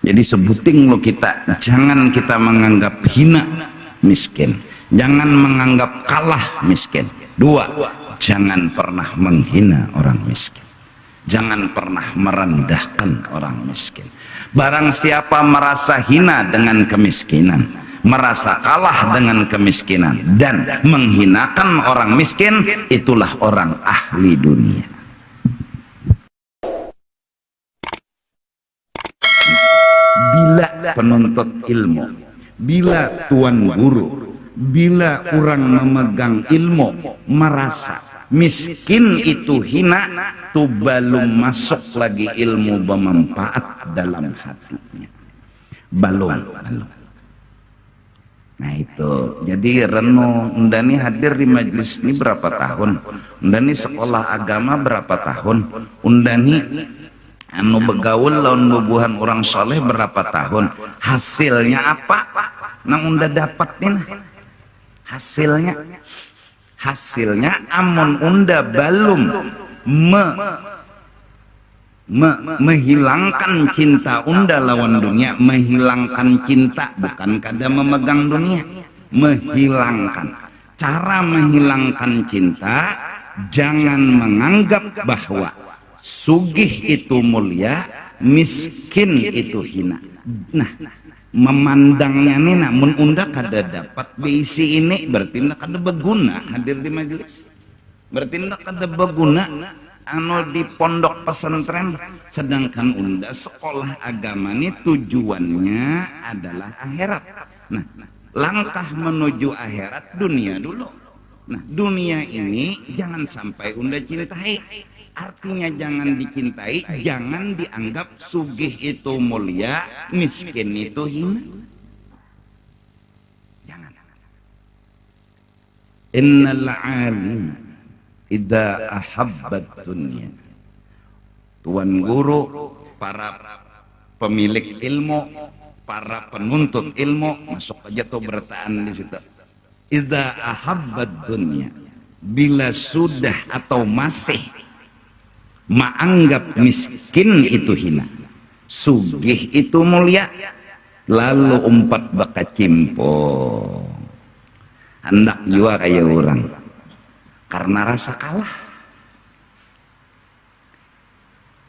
Jadi sebuting lo kita, jangan kita menganggap hina miskin, jangan menganggap kalah miskin. Dua, jangan pernah menghina orang miskin, jangan pernah merendahkan orang miskin. Barang siapa merasa hina dengan kemiskinan, merasa kalah dengan kemiskinan, dan menghinakan orang miskin, itulah orang ahli dunia. Bila penuntut ilmu, bila tuan guru, bila orang memegang ilmu merasa miskin itu hina, tuh belum masuk lagi ilmu bermanfaat dalam hatinya. Belum. Nah itu, jadi renung. Undani hadir di majelis ini berapa tahun? Undani sekolah agama berapa tahun? Undani anu begaul lawan bubuhan orang soleh berapa tahun? Hasilnya apa? Nang unda dapatin hasilnya amun unda belum menghilangkan cinta unda lawan dunia. Menghilangkan cinta bukan kada memegang dunia, menghilangkan. Cara menghilangkan cinta, jangan menganggap bahwa sugih itu mulia, miskin itu hina. Nah, memandangnya nih, namun unda kada dapat beisi ini, berarti unda kada berguna hadir di majelis, berarti unda kada berguna anu di pondok pesantren. Sedangkan unda sekolah agama ini tujuannya adalah akhirat. Nah, langkah menuju akhirat dunia dulu. Nah, dunia ini jangan sampai unda cintai. Artinya jangan dicintai, jangan dianggap sugih itu mulia, miskin itu hina. Jangan. Innal alim idza ahabbat dunya. Tuan guru, para pemilik ilmu, para penuntut ilmu, masuk aja tuh bertaan di situ. Idza ahabbat dunya, bila sudah atau masih menganggap miskin itu hina, sugih itu mulia, lalu umpat baka cimpo, hendak juga kayak orang karena rasa kalah.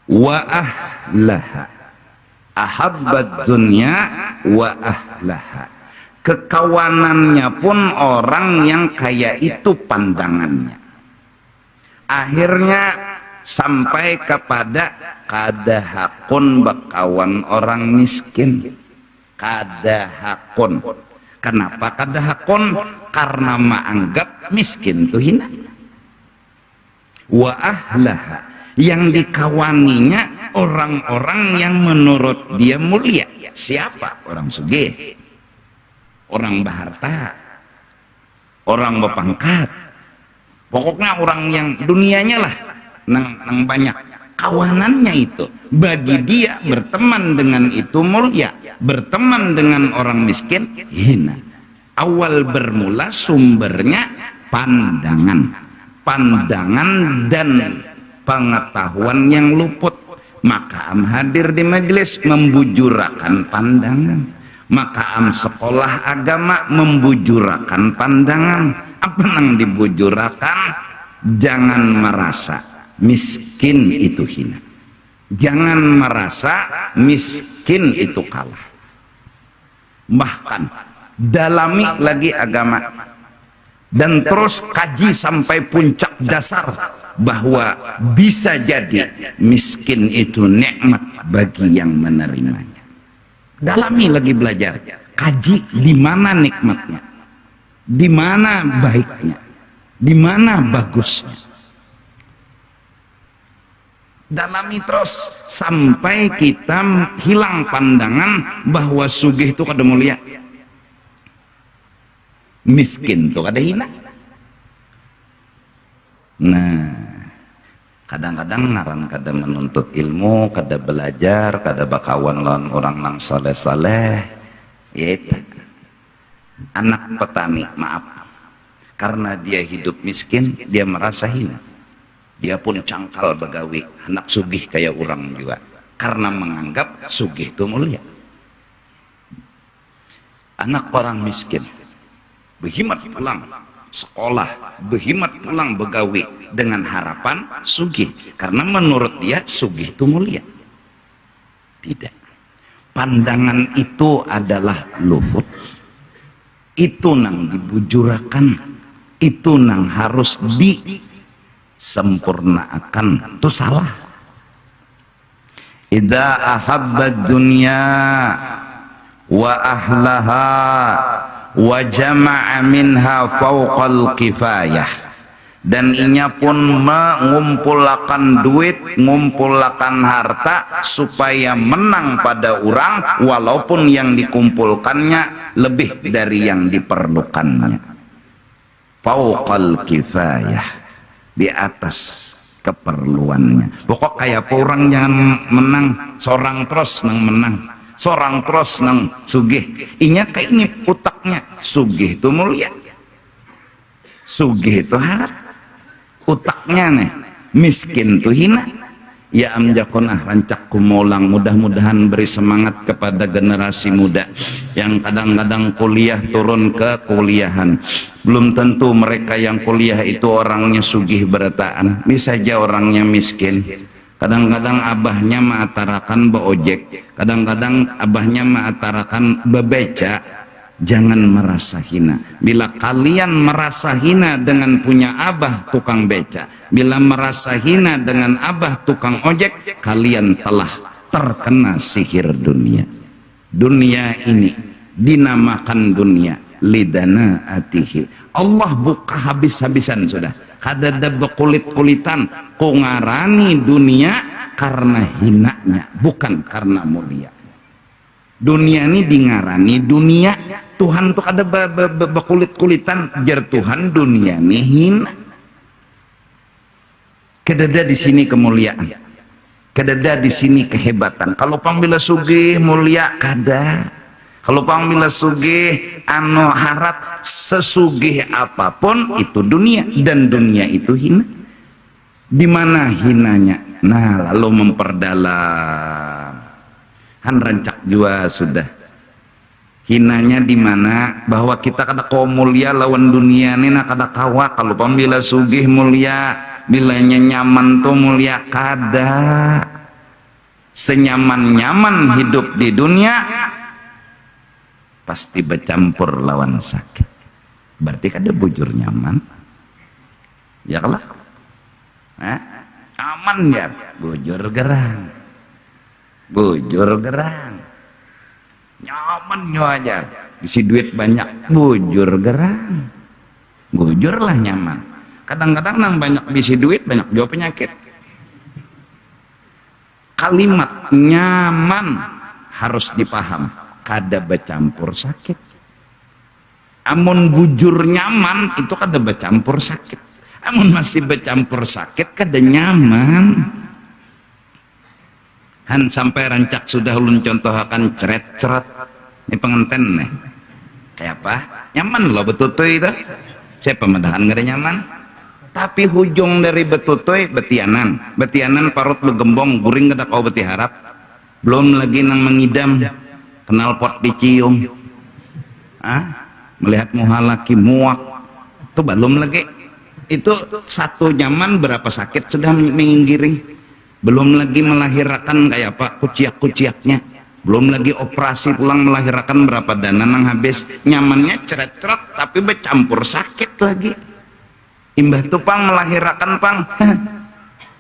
Wa ahlaha, ahabbat dunya wa ahlaha, kekawanannya pun orang yang kayak itu pandangannya, akhirnya sampai kepada kada hakun bakawan orang miskin. Kada hakun. Kenapa kada hakun? Karena menganggap miskin itu hina. Wa ahlaha, yang dikawaninya orang-orang yang menurut dia mulia. Siapa? Orang sugih, orang berharta, orang berpangkat, pokoknya orang yang dunianya lah nang banyak kawanannya itu. Bagi dia berteman dengan itu mulia, berteman dengan orang miskin hina. Awal bermula sumbernya pandangan dan pengetahuan yang luput. Maka am hadir di majelis membujurakan pandangan, maka am sekolah agama membujurakan pandangan. Apa nang dibujurakan? Jangan merasa miskin itu hina, jangan merasa miskin itu kalah. Bahkan dalami lagi agama dan terus kaji sampai puncak dasar bahwa bisa jadi miskin itu nikmat bagi yang menerimanya. Dalami lagi, belajar, kaji di mana nikmatnya, di mana baiknya, di mana bagusnya. Dalami terus sampai kita hilang pandangan bahwa sugih itu kada mulia, miskin itu kada hina. Nah, kadang-kadang ngaran kada menuntut ilmu, kada belajar, kada bakawan lawan orang nang saleh-saleh, yaitu anak petani, maaf, karena dia hidup miskin, dia merasa hina. Dia pun cangkal begawi, anak sugih kayak orang juga, karena menganggap sugih itu mulia. anak orang miskin berhimat pulang sekolah, berhimat pulang begawi dengan harapan sugih, karena menurut dia sugih itu mulia. Tidak, pandangan itu adalah lufut, itu nang dibujurakan, itu nang harus disempurnaakan, itu salah. Idza ahabba dunya wa ahlaha wa jama'a minha fawqal kifayah, dan inya pun mengumpulkan duit, mengumpulkan harta supaya menang pada orang walaupun yang dikumpulkannya lebih dari yang diperlukannya. Fawqal kifayah, di atas keperluannya. Pokok kayak orang jangan menang seorang terus nang menang, seorang terus nang sugih. Inya kayak ini utaknya sugih itu mulia, sugih itu harap, utaknya nih miskin tuh hina. Ya amjakonah rancak kumolang, mudah-mudahan beri semangat kepada generasi muda yang kadang-kadang kuliah turun ke kuliahan. Belum tentu mereka yang kuliah itu orangnya sugih berataan, bisa aja orangnya miskin. Kadang-kadang abahnya mengatakan beojek, kadang-kadang abahnya mengatakan bebeca. Jangan merasa hina. Bila kalian merasa hina dengan punya abah tukang beca, bila merasa hina dengan abah tukang ojek, kalian telah terkena sihir dunia. Dunia ini dinamakan dunia lidana atihi. Allah buka habis-habisan sudah. Kadada bekulit-kulitan kungarani dunia karena hinanya, bukan karena mulia. Dunia ini dingarani dunia, Tuhan tuh ada bekulit-kulitan jar Tuhan, dunia ini hina. Kedada di sini kemuliaan, kedada di sini kehebatan. Kalau pambila sugih mulia kada, kalau pambila sugih anu harat sesugih apapun itu dunia, dan dunia itu hina. Di mana hinanya? Nah, lalu memperdalam. Han rancak jua sudah. Hinanya di mana? Bahwa kita kada kau mulia lawan dunia ini nak kada kawa. Kalau pambila sugih mulia, bilanya nyaman tuh mulia kada. Senyaman-nyaman hidup di dunia pasti bercampur lawan sakit. Berarti kada bujur nyaman. Ya kalah. Aman ya, bujur gerang. Bujur gerang, nyaman aja, isi duit banyak, bujur gerang, bujur lah nyaman. Kadang-kadang nang banyak bisi duit banyak jauh penyakit. Kalimat nyaman harus dipaham, kada bercampur sakit. Amun bujur nyaman itu kada bercampur sakit. Amun masih bercampur sakit kada nyaman. Han sampai rancak sudah ulun contohakan ceret-ceret ini pengantin nih kayak apa nyaman loh betutuy itu saya pemedahan gak ada nyaman, tapi hujung dari betutuy betianan parut lu gembong guring kada kau beti harap, belum lagi nang mengidam kenal pot dicium melihat muha laki muak itu belum lagi, itu satu nyaman berapa sakit sudah menggiring. Belum lagi melahirkan kayak apa kuciak-kuciaknya, belum lagi operasi pulang melahirkan berapa dana nang habis. Nyamannya ceret-ceret tapi bercampur sakit lagi. Imbah tuh pang melahirkan pang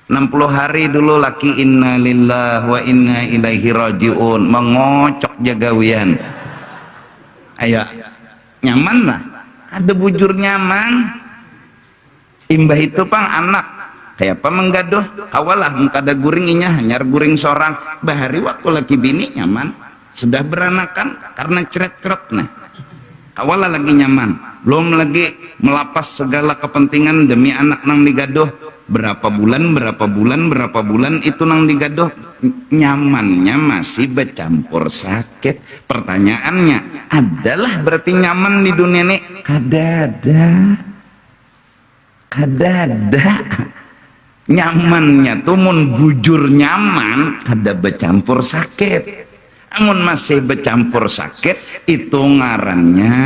60 hari dulu laki inna lillahi wa inna ilaihi rajiun mengocok jagawian. Ayo nyaman lah, kada bujur nyaman. Imbah itu pang anak kayak apa menggaduh kawalah mengkada guring inya hanyar guring seorang bahari waktu laki bini nyaman sudah beranakan karena ceret-ceret nah kawalah lagi nyaman, belum lagi melapas segala kepentingan demi anak nang digaduh berapa bulan itu nang digaduh, nyamannya masih bercampur sakit. Pertanyaannya adalah berarti nyaman di dunia ini kada ada nyamannya tuh mun bujur nyaman kada bercampur sakit. Amun masih bercampur sakit itu ngarannya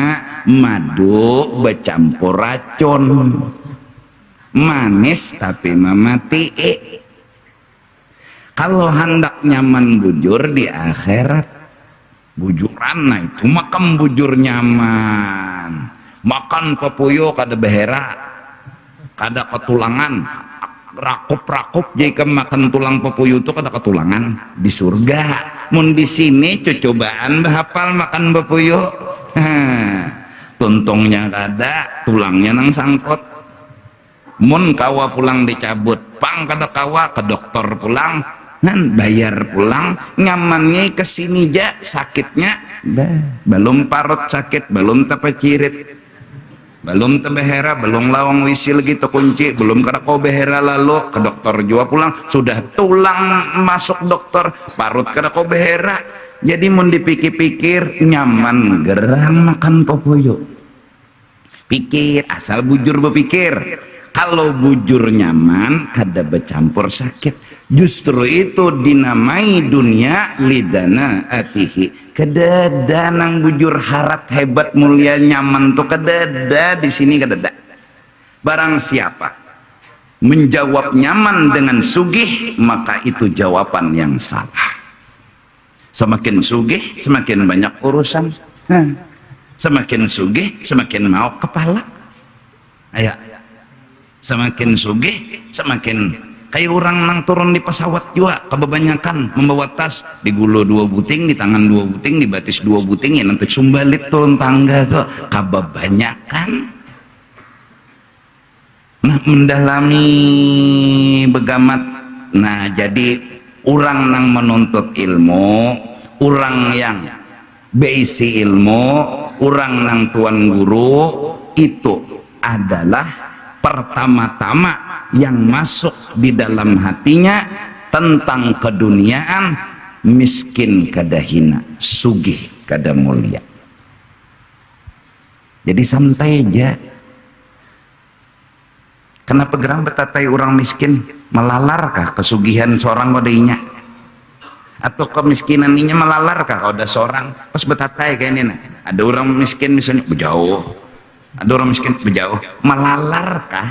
madu bercampur racun, manis tapi memati. Kalau hendak nyaman bujur di akhirat, bujuran nah itu makan bujur nyaman, makan pepuyo kada behera, kada ketulangan, rakup jika makan tulang pepuyo itu kada ketulangan di surga. Mun di sini cobaan bahapal makan pepuyo, tuntungnya kada, tulangnya nang sangkot. Mun kawa pulang dicabut, pang kada kawa ke dokter pulang, bayar pulang, nyamannya kesini ja, sakitnya belum parut sakit, belum tapecirit, belum tebehera, belum lawang wisil gitu kunci, belum kada kau behera lalu ke dokter jua pulang, sudah tulang masuk dokter, parut kada kau behera. Jadi mun dipikir-pikir nyaman gerang makan popoyo. Pikir asal bujur berpikir. Kalau bujur nyaman kada bercampur sakit. Justru itu dinamai dunia lidana atihi. Kedada nang bujur harat hebat mulia nyaman tuh kedada di sini kedada. Barang siapa menjawab nyaman dengan sugih, maka itu jawaban yang salah. Semakin sugih semakin banyak urusan. Semakin sugih semakin mau kepala. Ayo. Semakin sugih semakin kayak orang nang turun di pesawat juga kebanyakan membawa tas di gulo 2 buting, di tangan 2 buting, di batis 2 buting, ya nanti sumbalit turun tangga tuh kebanyakan. Nah mendalami begamat. Nah jadi orang nang menuntut ilmu, orang yang beisi ilmu, orang nang tuan guru itu adalah pertama-tama yang masuk di dalam hatinya tentang keduniaan, miskin kada hina, sugih kada mulia. Jadi santai aja. Kenapa gerang betatai orang miskin? Melalarkah kesugihan seorang kodainya? Atau kemiskinan ini melalarkah kalau ada seorang pas betatai kayak ini nah. Ada orang miskin misalnya berjauh, ada orang miskin berjauh, melalarkah?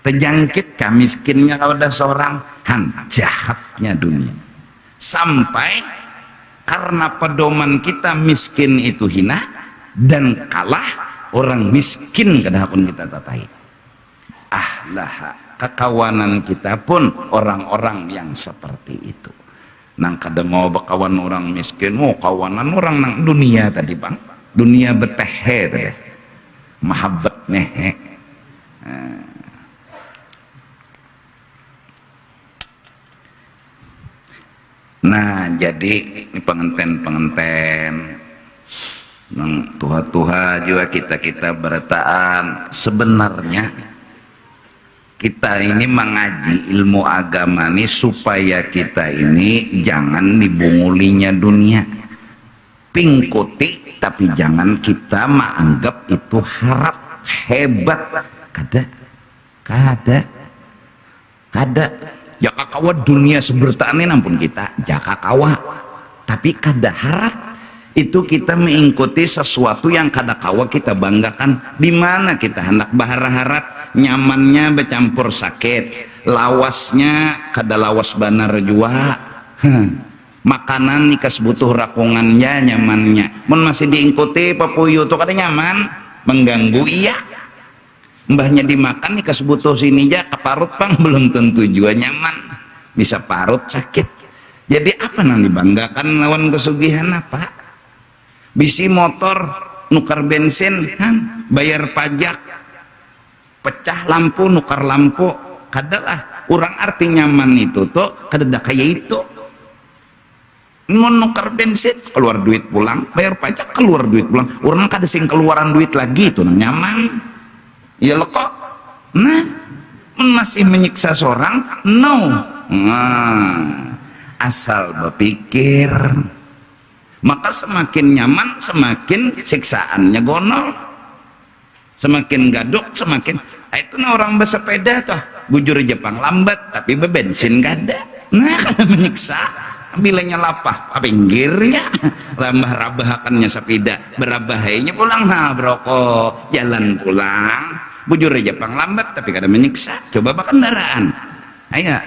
Terjangkitkah miskinnya kalau ada seorang? Jahatnya dunia. Sampai karena pedoman kita miskin itu hina dan kalah, orang miskin kadang kita tatai. Lah kekawanan kita pun orang-orang yang seperti itu. Nang kada mau berkawan orang miskin, mau kawanan orang nang dunia tadi bang, dunia betehe tadi. Mahabbat nehe. Nah jadi ini pengantin nang tuha-tuha juga kita bertaan sebenarnya kita ini mengaji ilmu agama ini supaya kita ini jangan dibungulinya dunia, pingkuti, tapi jangan kita menganggap itu harap hebat. Kada jaka kawa dunia sebertaan ini nampun kita jaka kawa, tapi kada harap itu kita mengikuti sesuatu yang kada kawa kita banggakan. Di mana kita hendak berharap nyamannya bercampur sakit, lawasnya kada lawas banar jua. Makanan nikas butuh rakungannya, nyamannya mun masih diikuti papuyu tuh kada nyaman, mengganggu. Iya mbahnya dimakan nikas butuh sini aja keparut pang belum tentu juga nyaman, bisa parut sakit. Jadi apa nang dibanggakan lawan kesugihan apa? Bisi motor nukar bensin, bayar pajak, pecah lampu nukar lampu, kadalah orang arti nyaman itu tuh kada kayak itu. Mau nukar bensin keluar duit pulang, bayar pajak keluar duit pulang, orang kada sing keluaran duit lagi itu nang nyaman. Ya lo kok, nah masih menyiksa seorang, no. Nah, asal berpikir, maka semakin nyaman semakin siksaannya gonol, semakin gaduk semakin. Itu nah orang bersepeda tuh bujur Jepang lambat tapi bebensin gada, nah kada menyiksa. bilanya lapah pinggirnya lambah rabahakannya sepeda berabahainya pulang berokok jalan pulang bujur aja pang lambat tapi kadang menyiksa coba pak kendaraan ayo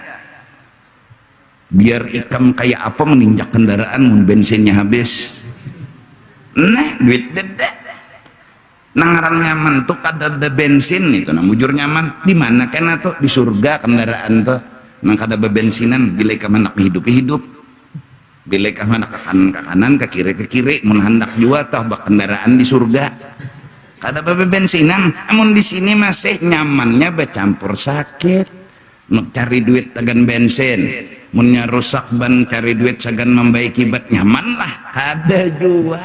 biar ikam kayak apa menginjak kendaraan mun bensinnya habis nah duit dede nangaran nyaman tuh kada ada bensin itu nah bujur nyaman di mana kan tuh di surga kendaraan tuh nang kada bebensinan bila ikam anak hidup bila ikam anak ke kanan ke kiri mun hendak jua tah bak kendaraan di surga kada bebensinan amun di sini masih nyamannya bercampur sakit nuk cari duit tagan bensin munnya rusak ban cari duit sagan membaiki bat nyaman lah kada jua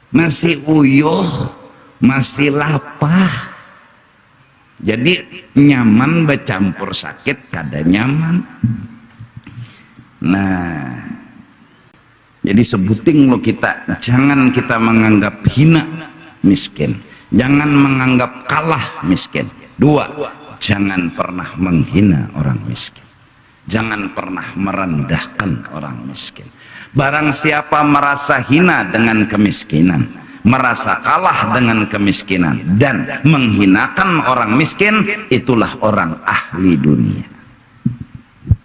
masih uyuh masih lapah jadi nyaman bercampur sakit kada nyaman nah jadi sebuting lo kita jangan kita menganggap hina miskin jangan menganggap kalah miskin dua jangan pernah menghina orang miskin jangan pernah merendahkan orang miskin barang siapa merasa hina dengan kemiskinan merasa kalah dengan kemiskinan dan menghinakan orang miskin itulah orang ahli dunia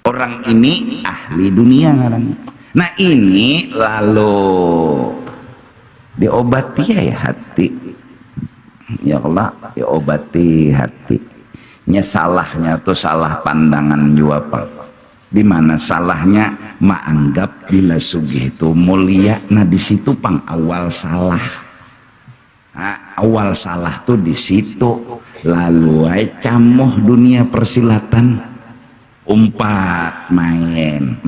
orang ini ahli dunia nah ini lalu diobati ya hati ya Allah diobati hati salahnya tuh salah pandangan jua pak di mana salahnya menganggap bila sugih itu mulia nah di situ pang awal salah nah, awal salah tuh di situ lalu camuh dunia persilatan umpat main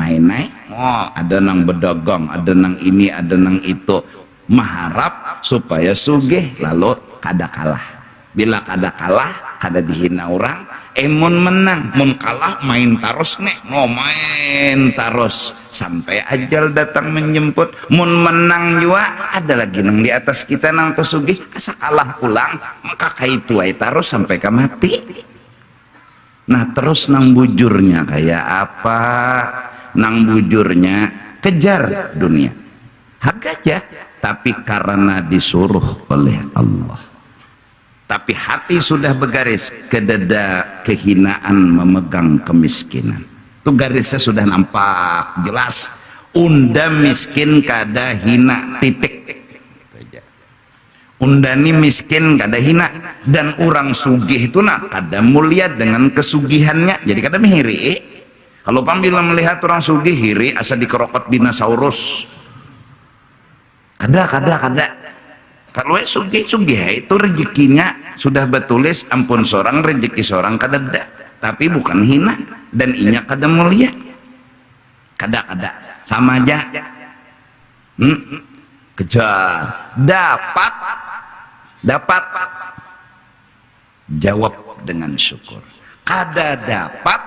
oh ada nang bedogong ada nang ini ada nang itu mengharap supaya sugih lalu kada kalah bila kada kalah kada dihina orang mun menang mun kalah main terus nih mau main terus sampai ajal datang menjemput mun menang juga ada lagi nang di atas kita nang pesugih asa kalah pulang maka kaitu ay terus sampai ke mati nah terus nang bujurnya kayak apa nang bujurnya kejar dunia hak aja tapi karena disuruh oleh Allah tapi hati sudah bergaris ke dada kehinaan memegang kemiskinan itu garisnya sudah nampak jelas unda miskin kada hina titik undani miskin kada hina dan orang sugih itu nak kada mulia dengan kesugihannya jadi kada mihiri kalau pambila melihat orang sugih hiri asa dikerokot dinosaurus kada kalau sugih itu rezekinya sudah betulis ampun seorang rezeki seorang kada tapi bukan hina dan inya kada mulia kada sama aja kejar dapat jawab dengan syukur kada dapat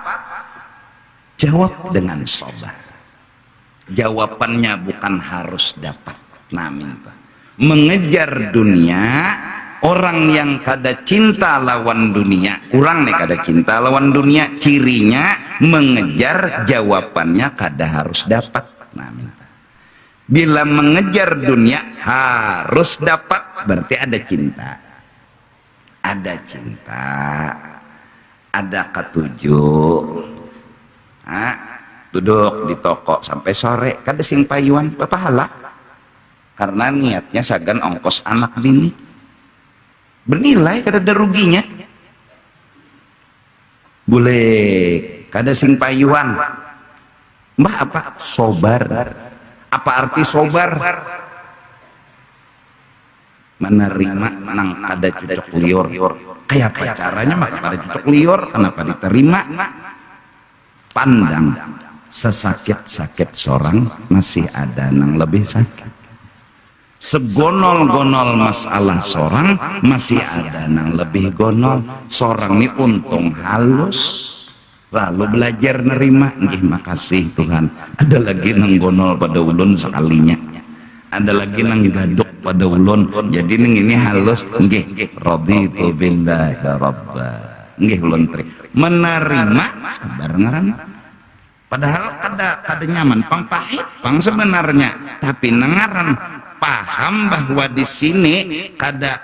jawab dengan sabar jawabannya bukan harus dapat nah minta mengejar dunia orang yang kada cinta lawan dunia orang nih kada cinta lawan dunia cirinya mengejar jawabannya kada harus dapat nah minta bila mengejar dunia harus dapat berarti ada ada ketujuh duduk di toko sampai sore kada sing payuan pahala karena niatnya sagan ongkos anak bini bernilai kada ada ruginya boleh kada sing payuan mbah apa sobar apa arti sobar menerima nang kada cocok lior kayak apa caranya maka kada cocok lior kenapa diterima pandang sesakit-sakit seorang masih ada nang lebih sakit segonol-gonol masalah seorang masih ada nang lebih gonol seorang ini untung halus lalu belajar nerima nggih makasih Tuhan ada lagi nang gonol pada ulun sekalinya ada lagi nang gaduk pada ulun jadi nang ini halus nggih raditu billahi rabba nggih ulun trik menerima sabar ngaran Padahal kada nyaman pang pahit pang sebenarnya, tapi nengaran paham bahwa di sini kada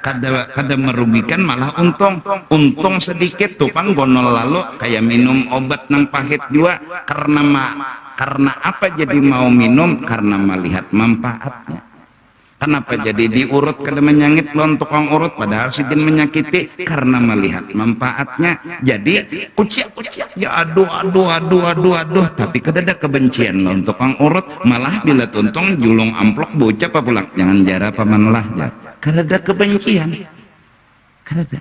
merugikan, malah untung sedikit tuh pang gonol lalu kayak minum obat nang pahit juga karena apa jadi mau minum, karena melihat manfaatnya. Kenapa jadi diurut kada menyangit lawan tukang urut padahal sidin menyakiti, karena melihat manfaatnya. Jadi uciak ya aduh tapi kada ada kebencian lawan tukang urut, malah bila tuntung julung amplok bocah apa pulang jangan jara paman lah ya. Kada ada kebencian. Kada ada.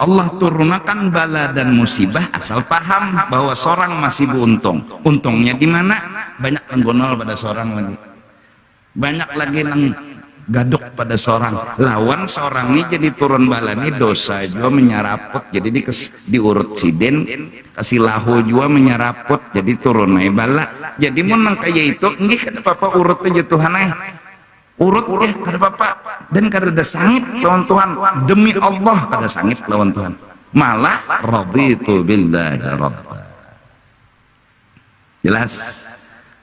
Allah turunkan bala dan musibah asal paham bahwa seorang masih beruntung. Untungnya di mana? Banyak penggonol pada seorang lagi. Banyak lagi nang gaduk pada seorang lawan seorang ini, jadi turun bala ini dosa juga menyaraput, jadi diurut sidin kasih lahu juga menyaraput, jadi turun naik bala. Jadi mau nang kaya itu nggih kada apa-apa urut aja Tuhan urut ya kada apa-apa, dan kada ada sangit lawan Tuhan, demi Allah kada sangit lawan Tuhan, malah raditu billahi rabba. Jelas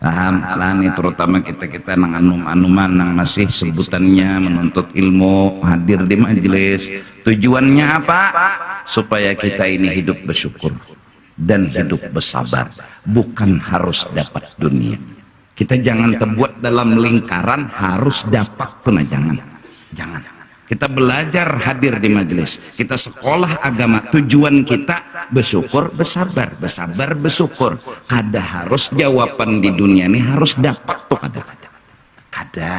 paham lah nih, terutama kita nang anuman nang masih sebutannya menuntut ilmu, hadir di majelis. Tujuannya apa? Supaya kita ini hidup bersyukur dan hidup bersabar, bukan harus dapat dunia. Kita jangan terbuat dalam lingkaran harus dapat tuh, nah jangan. Kita belajar hadir di majelis, kita sekolah agama, tujuan kita bersyukur, bersabar, bersyukur. Kada harus jawaban di dunia ini harus dapat tuh, kada.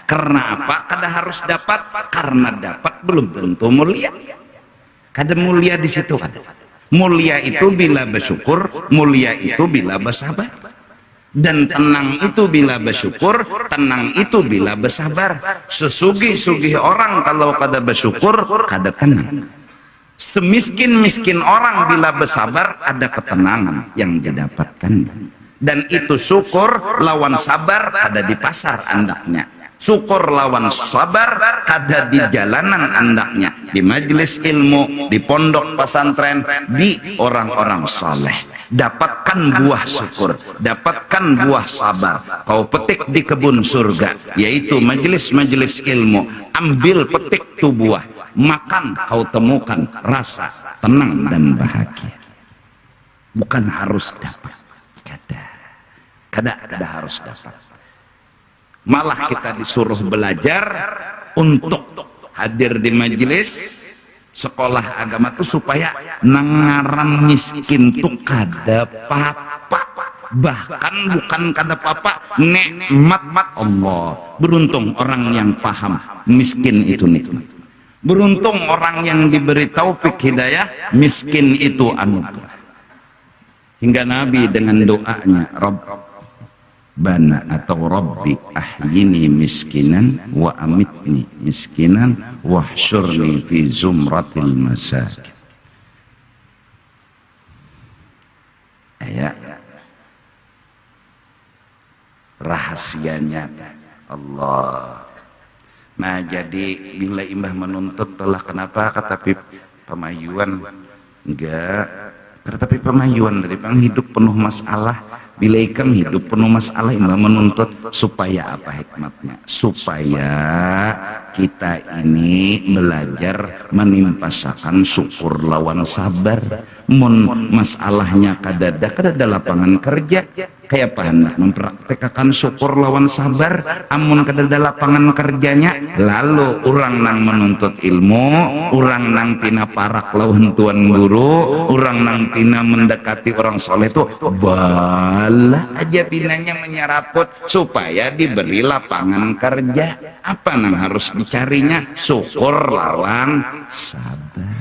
Karena apa? Kada harus dapat, karena dapat belum tentu mulia. Kada mulia di situ, kada. Mulia itu bila bersyukur, mulia itu bila bersabar. Dan tenang itu bila bersyukur, tenang itu bila bersabar. Sesugih-sugih orang kalau kada bersyukur, kada tenang. Semiskin-miskin orang bila bersabar, ada ketenangan yang didapatkan. Dan itu syukur lawan sabar kada di pasar andaknya. Syukur lawan sabar kada di jalanan andaknya, di majelis ilmu, di pondok pesantren, di orang-orang saleh. Dapatkan buah syukur, dapatkan buah sabar, kau petik di kebun surga, yaitu majelis-majelis ilmu. Ambil petik tu buah, makan, kau temukan rasa tenang dan bahagia. Bukan harus dapat, kada harus dapat. Malah kita disuruh belajar untuk hadir di majelis sekolah agama tuh supaya nangaran miskin tuh kada apa-apa, bahkan bukan kada apa-apa, nikmat Allah. Beruntung orang yang paham miskin itu nikmat, beruntung orang yang diberi taufik hidayah, miskin itu anugerah. Hingga Nabi dengan doanya Rabbana atau Rabbi ahyini miskinan wa amitni miskinan wahsyurni fi zumratil masakin. Rahasianya Allah. Nah jadi bila imbah menuntut telah kenapa katapi pemayuan enggak, tetapi pemayuan dari pang hidup penuh masalah. Bila ikam hidup penuh masalah, imbah menuntut supaya apa hikmatnya? Supaya kita ini belajar menimpasakan syukur lawan sabar. Mun masalahnya kadada lapangan kerja, kayak apa hendak mempraktekkan syukur lawan sabar? Amun kadada lapangan kerjanya, lalu orang nang menuntut ilmu, orang nang tina parak lawan tuan guru, orang nang tina mendekati orang soleh tuh balah aja pinanya menyeraput supaya diberi lapangan kerja. Apa nang harus dicarinya? Syukur lawan sabar.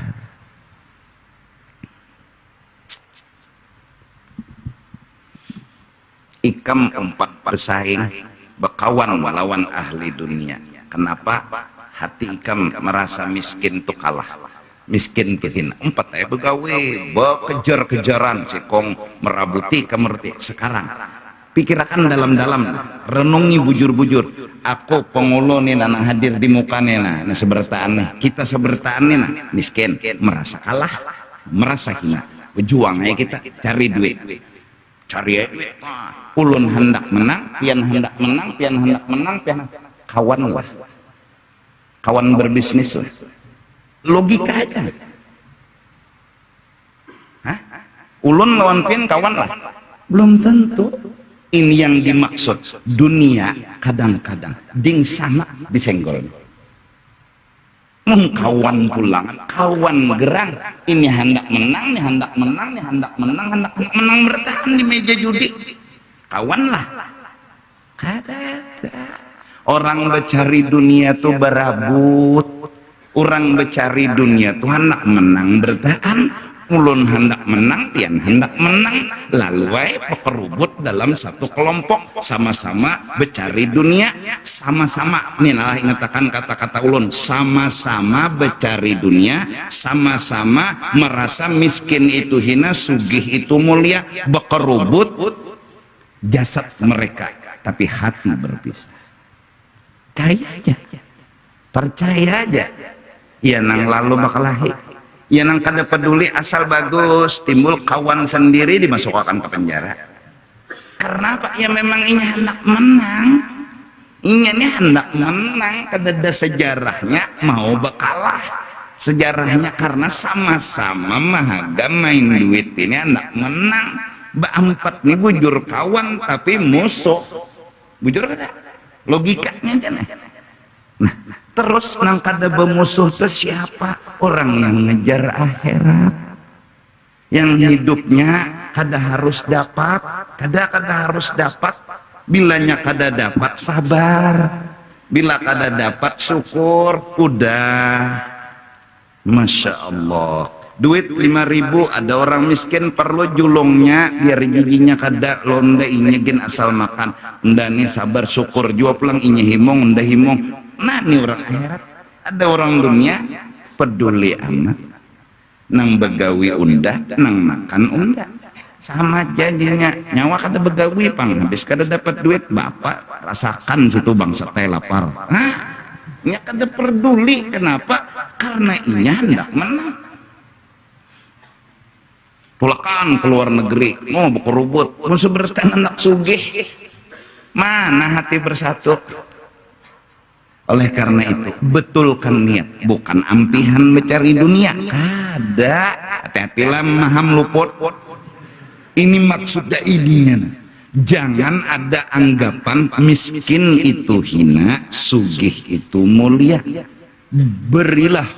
Ikam empat bersaing berkawan melawan ahli dunia. Kenapa? Hati ikam merasa miskin tuh kalah, miskin kehina. Empat begawe bekejar-kejaran sikong merabuti kemerti. Sekarang pikirkan dalam-dalam, renungi bujur-bujur. Aku pengulo nih nana hadir di muka nih nah sebertaan nih, kita sebertaan nih nah miskin, merasa kalah, merasa hina. Berjuang aja kita cari duit. cari duit ulun hendak menang pian hendak menang pian hendak menang pian kawan lah, kawan berbisnis lah. Logika aja. Hah? Ulun lawan pian kawan lah, belum tentu. Ini yang dimaksud dunia. Kadang-kadang ding sama disenggol, kawan pulang, kawan gerang, ini hendak menang, ini hendak menang, ini hendak menang, hendak menang bertahan di meja judi, kawan lah. Kada orang mencari dunia tuh berabut, orang mencari dunia tuh hendak menang bertahan. Ulun hendak menang, pian hendak menang, lalu pekerubut dalam satu kelompok, sama-sama mencari dunia, sama-sama, ini lah ingatakan kata-kata ulun, sama-sama mencari dunia, sama-sama merasa miskin itu hina, sugih itu mulia, bekerubut jasad mereka, tapi hati berpisah. Percaya aja, ya nang lalu bakal lahir. Ya nang kada peduli asal bagus, timbul kawan sendiri dimasukkan ke penjara. Karena apa? Ya memang ini hendak menang. Ini hendak menang, kada ada sejarahnya mau bakalah. Sejarahnya karena sama-sama mahaga main duit ini hendak menang. Baempat nih bujur kawan tapi musuh. Bujur kada? Logikanya aja nih. Nah, terus nang kada bermusuh itu siapa? Orang yang ngejar akhirat, yang hidupnya kada harus dapat, kada harus dapat. Bilanya kada dapat sabar, bila kada dapat syukur. Udah, masya Allah. Duit 5.000 ada orang miskin perlu julungnya biar giginya kada londa inyegin asal makan. Ndani sabar syukur jua pulang inya himong nda himong. Nah ini orang akhirat. Ada orang dunia peduli amat, nang begawi undah, nang makan undah, sama jadinya. Nyawa kada begawi pang habis kada dapat duit, bapak rasakan situ bangsa teh lapar. Nah nya kada peduli. Kenapa? Karena inya hendak menang. Pulakan keluar negeri mau bekerubut, mau sebertan anak sugih, mana hati bersatu. Oleh karena itu, betulkan niat, bukan ampihan mencari dunia. Kada, hati-hatilah maham luput. Ini maksudnya ininya. Jangan ada anggapan miskin itu hina, sugih itu mulia. Berilah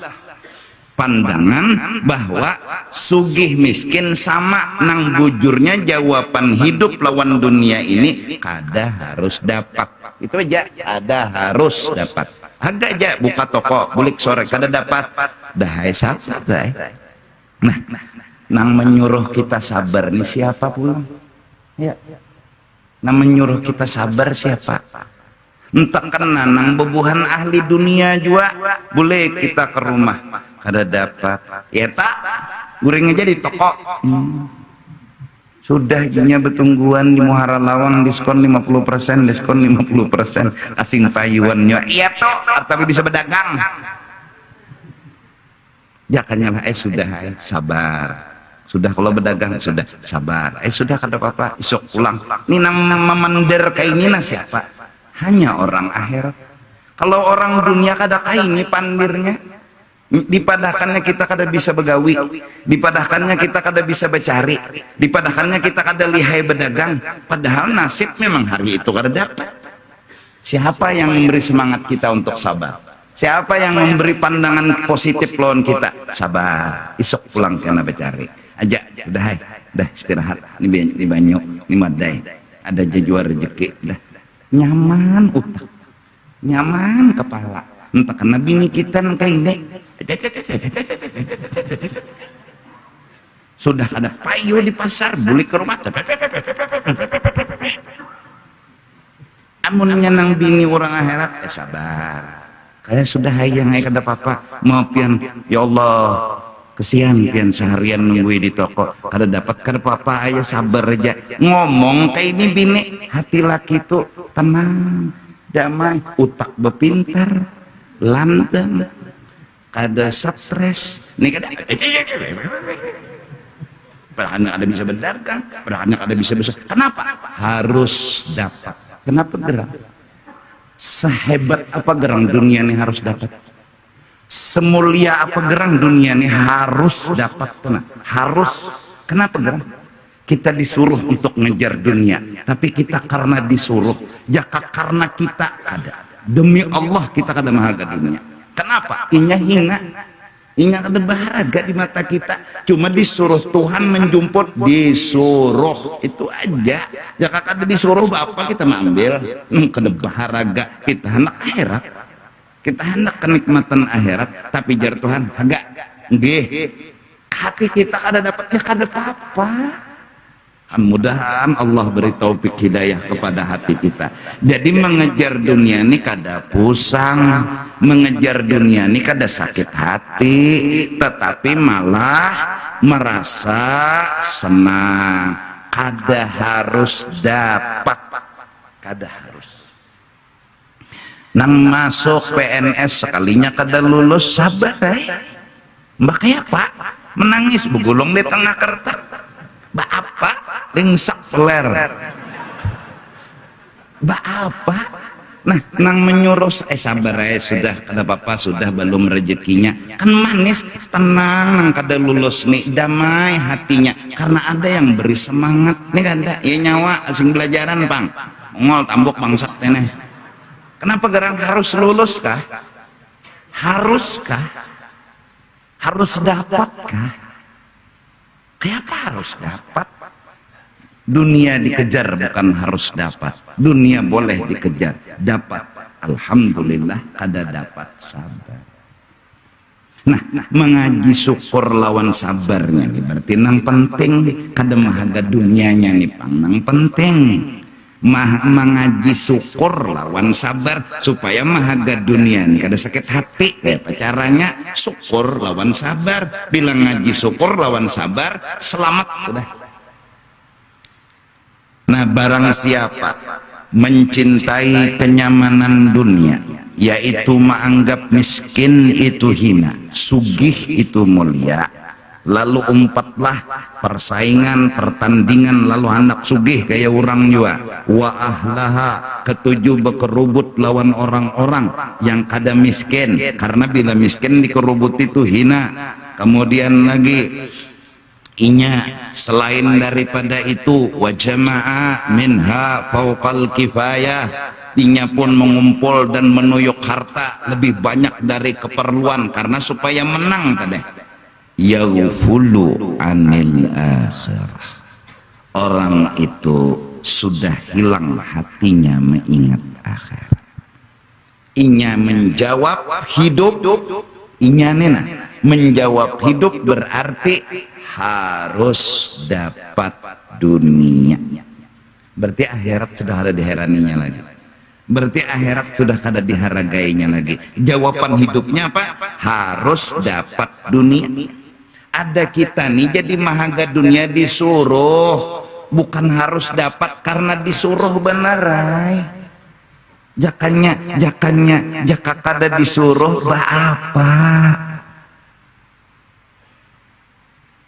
pandangan bahwa sugih miskin sama, nang bujurnya jawaban hidup lawan dunia ini kada harus dapat. Itu aja, ada harus dapat. Ada aja buka toko bulik sore kada dapat, dah hai sabar. Nah, nang menyuruh kita sabar nih siapa pun ya, nang menyuruh kita sabar siapa? Entah kena nang bebuhan ahli dunia juga boleh kita ke rumah kada dapat, ya tak goreng aja di toko. Sudah jinya betungguan di Muhara Lawang diskon 50%, diskon 50%, kasing payuannya. Iya toh, tapi bisa berdagang. Jangannya lah, sudah sabar. Sudah kalau berdagang sudah sabar. Sudah kada apa-apa, isok pulang. Ini nama memander kayak ini siapa? Hanya orang akhirat. Kalau orang dunia kada kayak ini pandirnya. Dipadahkannya kita kada bisa begawi, dipadahkannya kita kada bisa bercari, dipadahkannya kita kada lihai berdagang, padahal nasib memang hari itu kada dapat. Siapa yang memberi semangat kita untuk sabar? Siapa yang memberi pandangan positif lawan kita? Sabar, isok pulang kena bercari aja. Dah istirahat ini banyu ini madai, ada jajuar rezeki, dah nyaman utak, nyaman kepala. Entah kena bini kita kayak ini sudah ada payu di pasar, beli ke rumah amunnya nang bini orang akhirat sabar kayak sudah hayang kada apa-apa maafin ya Allah, kesian pian seharian nunggu di toko kada dapat kada apa-apa aja sabar aja. Ngomong kayak ini bini, hati laki itu tenang damai, utak berpintar lantang, kada stres nih kada padahal ada bisa berdagang, padahal ada bisa besar. Kenapa? Harus dapat. Kenapa gerang? Sehebat apa gerang dunia ini harus dapat? Semulia apa gerang dunia ini harus dapat? Harus. Kenapa gerang? Kita disuruh untuk ngejar dunia, tapi kita karena disuruh, jaka karena kita ada. Demi Allah kita kada mahaga dunia. Kenapa? Inya kada baharaga di mata kita. Cuma disuruh Tuhan menjemput, disuruh itu aja. Jaka kada disuruh apa kita mengambil? Kada baharaga. Kita hendak akhirat, kita hendak kenikmatan akhirat, tapi jar Tuhan agak nggih. Hati kita kada dapat ya kada apa-apa. Mudah-mudahan Allah beri taufik hidayah kepada hati kita. Jadi mengejar dunia ini kada pusang, mengejar dunia ini kada sakit hati, tetapi malah merasa senang. Kada harus dapat, kada harus. Nang masuk PNS sekalinya kada lulus, sabar mbak kayak Pak menangis begulung di tengah kertas. Mbak apa? Ringsak seler. Mbak apa? Nah, nang menyuruh sabar sudah kada apa-apa, sudah belum rezekinya. Kan manis, tenang, nang kada lulus nih, damai hatinya karena ada yang beri semangat. Nih kada ya nyawa asing belajaran, Bang. Ngol tambok bangsat ini. Kenapa gerang harus lulus kah? Haruskah? Harus dapatkah? Kenapa harus dapat? Dunia dikejar bukan harus dapat. Dunia boleh dikejar, dapat. Alhamdulillah kada dapat, sabar. Nah, mengaji syukur lawan sabarnya nih berarti nang penting kada mahaga dunianya nih Pang. Nang penting mengaji syukur lawan sabar supaya mahaga dunia nih kada sakit hati. Apa caranya? Syukur lawan sabar. Bila ngaji syukur lawan sabar, selamat sudah. Nah, barang siapa mencintai kenyamanan dunia, yaitu menganggap miskin itu hina, sugih itu mulia, lalu umpatlah persaingan, pertandingan, lalu anak sugih kayak orang juga, wa ahlaha ketujuh bekerubut lawan orang-orang yang kada miskin, karena bila miskin dikerubut itu hina. Kemudian lagi inya selain daripada itu wa jama'a minha fauqal kifayah, inya pun mengumpul dan menuyuk harta lebih banyak dari keperluan karena supaya menang tadi. Yaghfulu anil akhirah, orang itu sudah hilang hatinya mengingat akhirat. Inya menjawab hidup, inya nena menjawab hidup berarti harus dapat dunia. Berarti akhirat sudah ada diheraninya lagi. Berarti akhirat sudah kada diharagainya lagi. Jawaban hidupnya apa? Harus dapat dunia. Ada kita nih jadi mahaga dunia disuruh, bukan harus dapat karena disuruh benerai. Jaka kada disuruh bah apa?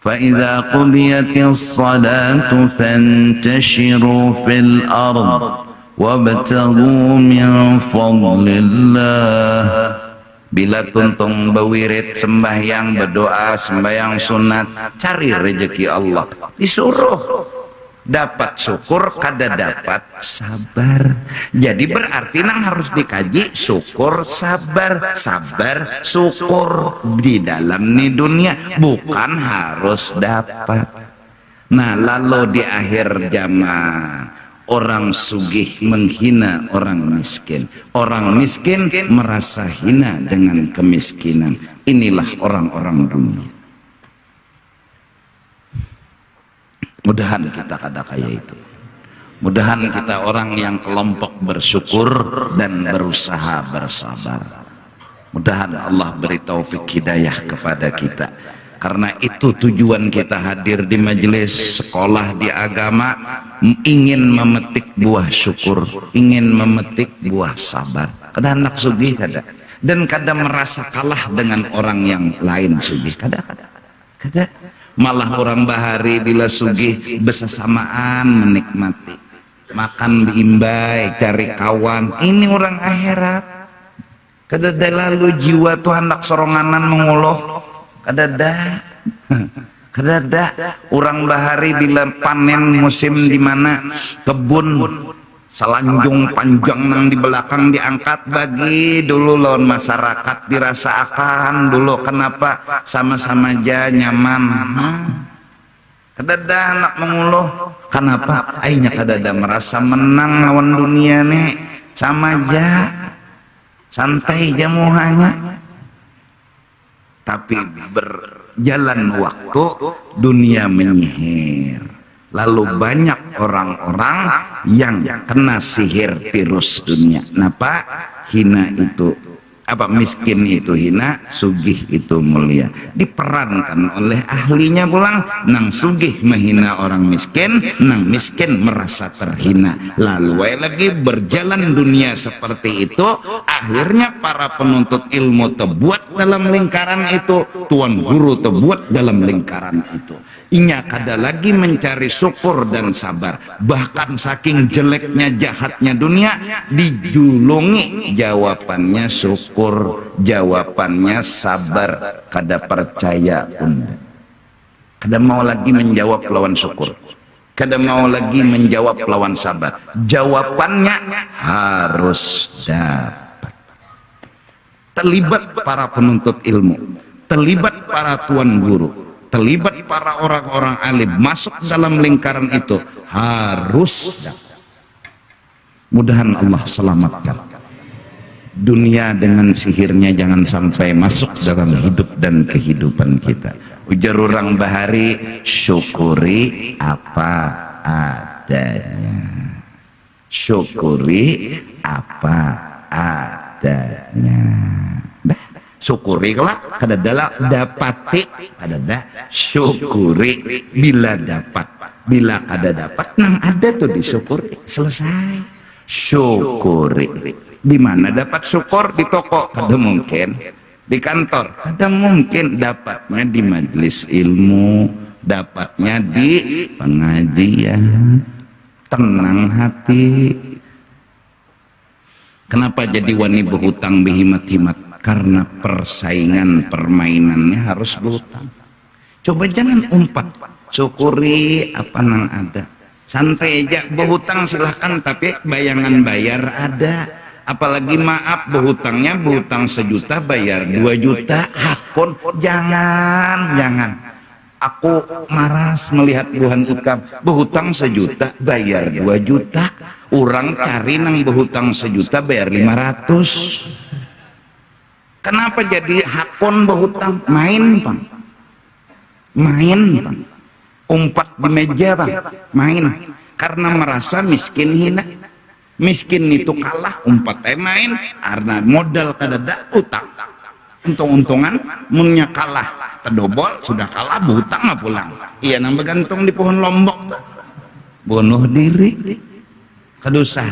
فَإِذَا قُضِيَتِ الصَّلَاةُ فَانْتَشِرُوا فِي الْأَرْضِ وَابْتَغُوا مِنْ فَضْلِ اللَّهِ. Bila tuntung bewirid, sembahyang, berdoa, sembahyang sunat, cari rezeki Allah. Disuruh. Dapat syukur, kada dapat sabar. Jadi berarti nang harus dikaji syukur, sabar, sabar, syukur di dalam nih dunia, bukan harus dapat. Nah, lalu di akhir zaman orang sugih menghina orang miskin, orang miskin merasa hina dengan kemiskinan. Inilah orang-orang dunia. Mudahan kita kada kaya itu. Mudahan kita orang yang kelompok bersyukur dan berusaha bersabar. Mudahan Allah beri taufik hidayah kepada kita. Karena itu tujuan kita hadir di majelis sekolah di agama, ingin memetik buah syukur, ingin memetik buah sabar. Kada anak sugih kada, dan kada merasa kalah dengan orang yang lain sugih kada. Malah orang bahari bila sugih besasamaan menikmati, makan diimbai, cari kawan. Ini orang akhirat. Kadada lalu jiwa tuh hendak soronganan menguluh. Kadada orang bahari bila panen musim di mana kebun selanjung panjang nang di belakang diangkat bagi dulu lawan masyarakat dirasakan dulu kenapa sama-sama aja nyaman. Kadada anak menguluh kenapa akhirnya kadada merasa menang lawan dunia nih sama aja santai jamuhannya. Tapi berjalan waktu dunia menyihir. Lalu banyak orang-orang yang kena sihir virus dunia. Kenapa? Hina itu apa miskin itu hina, sugih itu mulia. Diperankan oleh ahlinya pulang, nang sugih menghina orang miskin, nang miskin merasa terhina. Lalu lagi berjalan dunia seperti itu, akhirnya para penuntut ilmu terbuat dalam lingkaran itu, tuan guru terbuat dalam lingkaran itu. Inya kada lagi mencari syukur dan sabar, bahkan saking jeleknya jahatnya dunia dijulungi jawabannya syukur, jawabannya sabar, kada percaya unda, kada mau lagi menjawab lawan syukur, kada mau lagi menjawab lawan sabar, jawabannya harus dapat. Terlibat para penuntut ilmu, terlibat para tuan guru, terlibat para orang-orang alim masuk dalam lingkaran itu harus dapat. Mudahan Allah selamatkan dunia dengan sihirnya, jangan sampai masuk dalam hidup dan kehidupan kita. Ujar orang bahari, syukuri apa adanya, syukuri apa adanya. Syukuri kelak kadada dapati, kadada syukuri bila dapat, bila kada dapat nang ada tuh disyukuri, selesai. Syukuri. Di mana dapat syukur? Di toko kada mungkin, di kantor kada mungkin, dapatnya di majelis ilmu, dapatnya di pengajian, tenang hati. Kenapa jadi wani berhutang bihimat-himat? Karena persaingan permainannya harus berhutang. Coba jangan umpat, syukuri apa nang ada, santai aja. Berhutang silahkan, tapi bayangan bayar ada. Apalagi maaf, berhutangnya berhutang 1 juta bayar 2 juta, hakun. Jangan. Aku maras melihat buhan ikam berhutang 1 juta bayar 2 juta, orang cari nang berhutang 1 juta bayar 500. Kenapa jadi hakon berhutang? Main bang, main bang, umpat di meja bang, main. Karena merasa miskin hina, miskin itu kalah, umpat main. Karena modal kadada utang, untung-untungan munya kalah, terdobol sudah kalah berhutang pulang. Iya nang bergantung di pohon lombok, bunuh diri. Kadosa.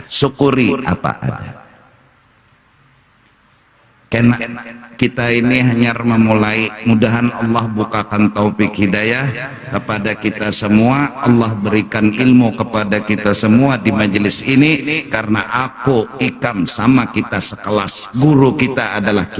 Syukuri apa ada. Karena kita ini hanya memulai, mudahan Allah bukakan taufik hidayah kepada kita semua, Allah berikan ilmu kepada kita semua di majelis ini, karena aku Ikam sama kita sekelas, guru kita adalah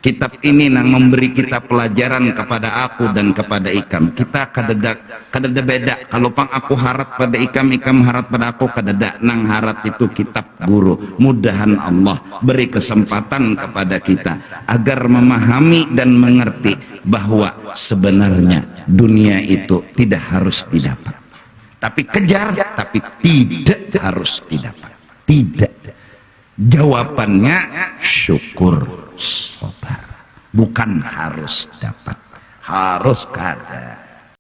kitab ini nang memberi kita pelajaran kepada aku dan kepada Ikam. Kita kadada beda. Kalau pang aku harat pada Ikam, Ikam harat pada aku, kadada. Nang harat itu kitab guru. Mudahan Allah beri kesempatan kepada kita agar memahami dan mengerti bahwa sebenarnya dunia itu tidak harus didapat, tapi kejar, tapi tidak harus didapat. Tidak. Jawabannya syukur, sabar. Bukan harus dapat, harus kada.